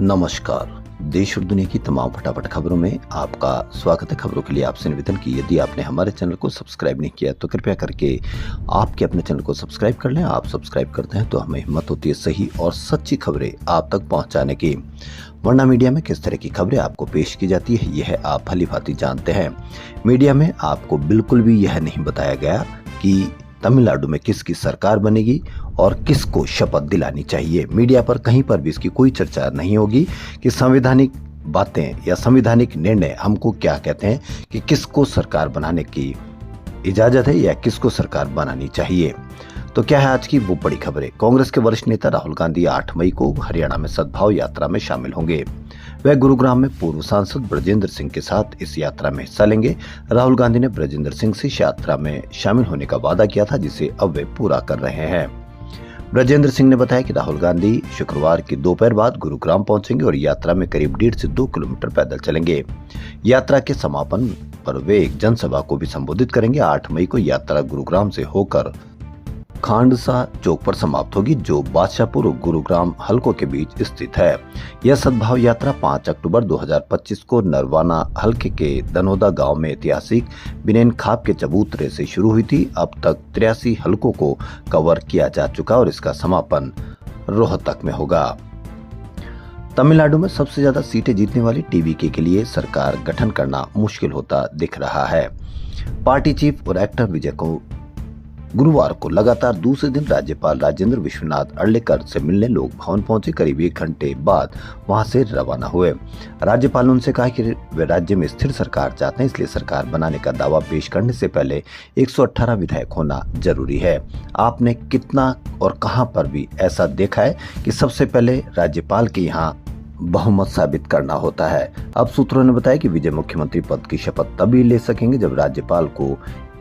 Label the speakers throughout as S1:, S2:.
S1: नमस्कार। देश और दुनिया की तमाम फटाफट खबरों में आपका स्वागत है। खबरों के लिए आपसे निवेदन की यदि आपने हमारे चैनल को सब्सक्राइब नहीं किया तो कृपया करके आपके अपने चैनल को सब्सक्राइब कर लें। आप सब्सक्राइब करते हैं तो हमें हिम्मत होती है सही और सच्ची खबरें आप तक पहुंचाने की। वरना मीडिया में किस तरह की खबरें आपको पेश की जाती है यह आप भली भांति जानते हैं। मीडिया में आपको बिल्कुल भी यह नहीं बताया गया कि तमिलनाडु में किसकी सरकार बनेगी और किसको शपथ दिलानी चाहिए। मीडिया पर कहीं पर भी इसकी कोई चर्चा नहीं होगी कि संवैधानिक बातें या संवैधानिक निर्णय हमको क्या कहते हैं कि किसको सरकार बनाने की इजाजत है या किसको सरकार बनानी चाहिए। तो क्या है आज की वो बड़ी खबरें। कांग्रेस के वरिष्ठ नेता राहुल गांधी 8 मई को हरियाणा में सद्भाव यात्रा में शामिल होंगे। वह गुरुग्राम में पूर्व सांसद ब्रजेंद्र सिंह के साथ इस यात्रा में हिस्सा लेंगे। राहुल गांधी ने ब्रजेंद्र सिंह से इस यात्रा में शामिल होने का वादा किया था जिसे अब वे पूरा कर रहे हैं। ब्रजेंद्र सिंह ने बताया कि राहुल गांधी शुक्रवार की दोपहर बाद गुरुग्राम पहुंचेंगे और यात्रा में करीब 1.5 से 2 किलोमीटर पैदल चलेंगे। यात्रा के समापन पर वे एक जनसभा को भी संबोधित करेंगे। 8 मई को यात्रा गुरुग्राम से होकर खांडसा चौक पर समाप्त होगी जो बादशाहपुर और गुरुग्राम हलकों के बीच स्थित है। यह सद्भाव यात्रा 5 अक्टूबर 2025 को नरवाना हलके के दनोदा गांव में ऐतिहासिक बिनेन खाप के चबूतरे से शुरू हुई थी। अब तक 83 हलकों को कवर किया जा चुका और इसका समापन रोहतक में होगा। तमिलनाडु में सबसे ज्यादा सीटें जीतने वाली टीवीके के लिए सरकार गठन करना मुश्किल होता दिख रहा है। पार्टी चीफ और एक्टर विजय को गुरुवार को लगातार दूसरे दिन राज्यपाल राजेंद्र विश्वनाथ अर्लेकर से मिलने लोक भवन पहुंचे। करीब 1 घंटे बाद वहां से रवाना हुए। राज्यपाल ने उनसे कहा कि वे राज्य में स्थिर सरकार चाहते हैं, इसलिए सरकार बनाने का दावा पेश करने से पहले 118 विधायक होना जरूरी है। आपने कितना और कहां पर भी ऐसा देखा है कि सबसे पहले राज्यपाल के यहाँ बहुमत साबित करना होता है। अब सूत्रों ने बताया कि विजय मुख्यमंत्री पद की शपथ तभी ले सकेंगे जब राज्यपाल को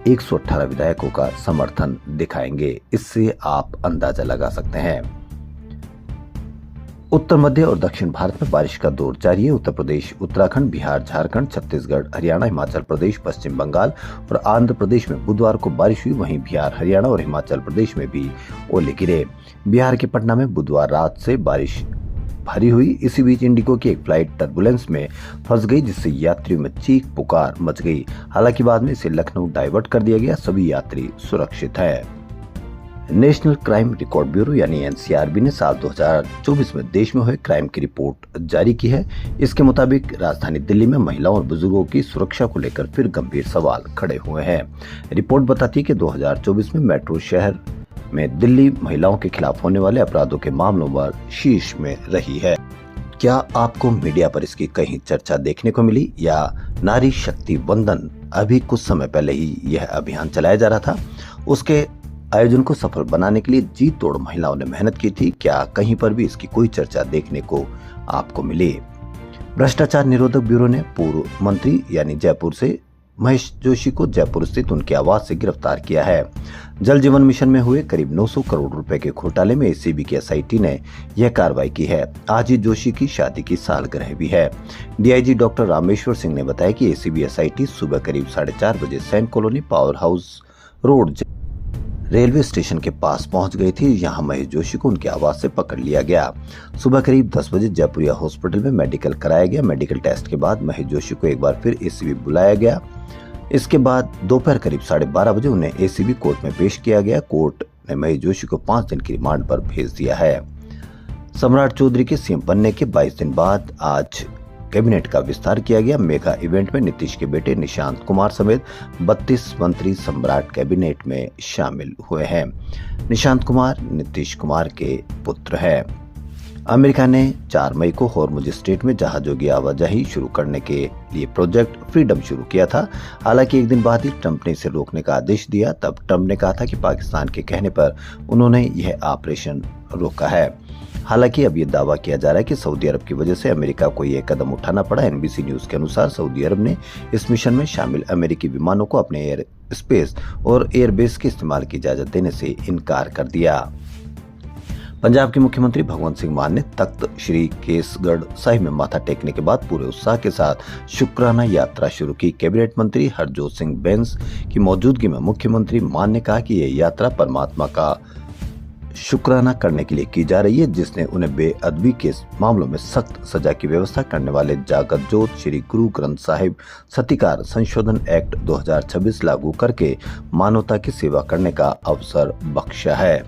S1: 118 विधायकों का समर्थन दिखाएंगे। इससे आप अंदाजा लगा सकते हैं। उत्तर मध्य और दक्षिण भारत में बारिश का दौर जारी है। उत्तर प्रदेश, उत्तराखंड, बिहार, झारखंड, छत्तीसगढ़, हरियाणा, हिमाचल प्रदेश, पश्चिम बंगाल और आंध्र प्रदेश में बुधवार को बारिश हुई। वहीं बिहार, हरियाणा और हिमाचल प्रदेश में भी ओले गिरे। बिहार के पटना में बुधवार रात से बारिश भारी हुई। इसी बीच इंडिगो की एक फ्लाइट टर्बुलेंस में फंस गई जिससे यात्रियों में चीख पुकार मच गई। हालांकि बाद में इसे लखनऊ डाइवर्ट कर दिया गया। सभी यात्री सुरक्षित है। नेशनल क्राइम रिकॉर्ड ब्यूरो यानी एनसीआरबी ने साल 2024 में देश में हुए क्राइम की रिपोर्ट जारी की है। इसके मुताबिक राजधानी दिल्ली में महिलाओं और बुजुर्गों की सुरक्षा को लेकर फिर गंभीर सवाल खड़े हुए हैं। रिपोर्ट बताती है कि 2024 में मेट्रो शहर में दिल्ली महिलाओं के खिलाफ होने वाले अपराधों के मामलों पर शीर्ष में रही है। क्या आपको मीडिया पर इसकी कहीं चर्चा देखने को मिली या नारी शक्ति वंदन अभी कुछ समय पहले ही यह अभियान चलाया जा रहा था, उसके आयोजन को सफल बनाने के लिए जी तोड़ महिलाओं ने मेहनत की थी? क्या कहीं पर भी इसकी कोई चर्चा देखने को आपको मिली? भ्रष्टाचार निरोधक ब्यूरो ने पूर्व मंत्री यानी जयपुर से महेश जोशी को जयपुर स्थित उनके आवास से गिरफ्तार किया है। जल जीवन मिशन में हुए करीब 900 करोड़ रुपए के घोटाले में एसीबी की एसआईटी ने यह कार्रवाई की है। आज ही जोशी की शादी की सालगिरह भी है। डीआईजी डॉक्टर रामेश्वर सिंह ने बताया कि एसीबी एसआईटी सुबह करीब 4:30 बजे सैन colony power house road railway station के पास पहुंच गई थी। यहां महेश जोशी को उनके आवास से पकड़ लिया गया। सुबह करीब 10 बजे जयपुरिया हॉस्पिटल में मेडिकल कराया गया। मेडिकल टेस्ट के बाद महेश जोशी को एक बार फिर एसीबी बुलाया गया। इसके बाद दोपहर करीब 12:30 बजे उन्हें एसीबी कोर्ट में पेश किया गया। कोर्ट ने महेश जोशी को 5 दिन की रिमांड पर भेज दिया है। सम्राट चौधरी के सीएम बनने के 22 दिन बाद आज कैबिनेट का विस्तार किया गया। मेगा इवेंट में नीतीश के बेटे निशांत कुमार समेत 32 मंत्री सम्राट कैबिनेट में शामिल हुए हैं। निशांत कुमार नीतीश कुमार के पुत्र हैं। अमेरिका ने 4 मई को हॉर्मुज स्ट्रेट में जहाजों की आवाजाही शुरू करने के लिए प्रोजेक्ट फ्रीडम शुरू किया था। हालांकि एक दिन बाद ही ट्रंप ने इसे रोकने का आदेश दिया। तब ट्रंप ने कहा था कि पाकिस्तान के कहने पर उन्होंने यह ऑपरेशन रोका है। हालांकि अब यह दावा किया जा रहा है कि सऊदी अरब की वजह से अमेरिका को यह कदम उठाना पड़ा। एनबीसी न्यूज के अनुसार सऊदी अरब ने इस मिशन में शामिल अमेरिकी विमानों को अपने एयर स्पेस और एयरबेस के इस्तेमाल की इजाजत देने से इनकार कर दिया। पंजाब के मुख्यमंत्री भगवंत सिंह मान ने तख्त श्री केसगढ़ साहिब में माथा टेकने के बाद पूरे उत्साह के साथ शुक्राना यात्रा शुरू की। कैबिनेट मंत्री हरजोत सिंह बैंस की मौजूदगी में मुख्यमंत्री मान ने कहा कि यह यात्रा परमात्मा का शुक्राना करने के लिए की जा रही है, जिसने उन्हें बेअदबी के मामलों में सख्त सजा की व्यवस्था करने वाले जागत जोत श्री गुरु ग्रंथ साहिब सतिकार संशोधन एक्ट 2026 लागू करके मानवता की सेवा करने का अवसर बख्शा है।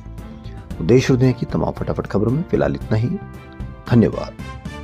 S1: देश और दुनिया की तमाम फटाफट खबरों में फिलहाल इतना ही। धन्यवाद।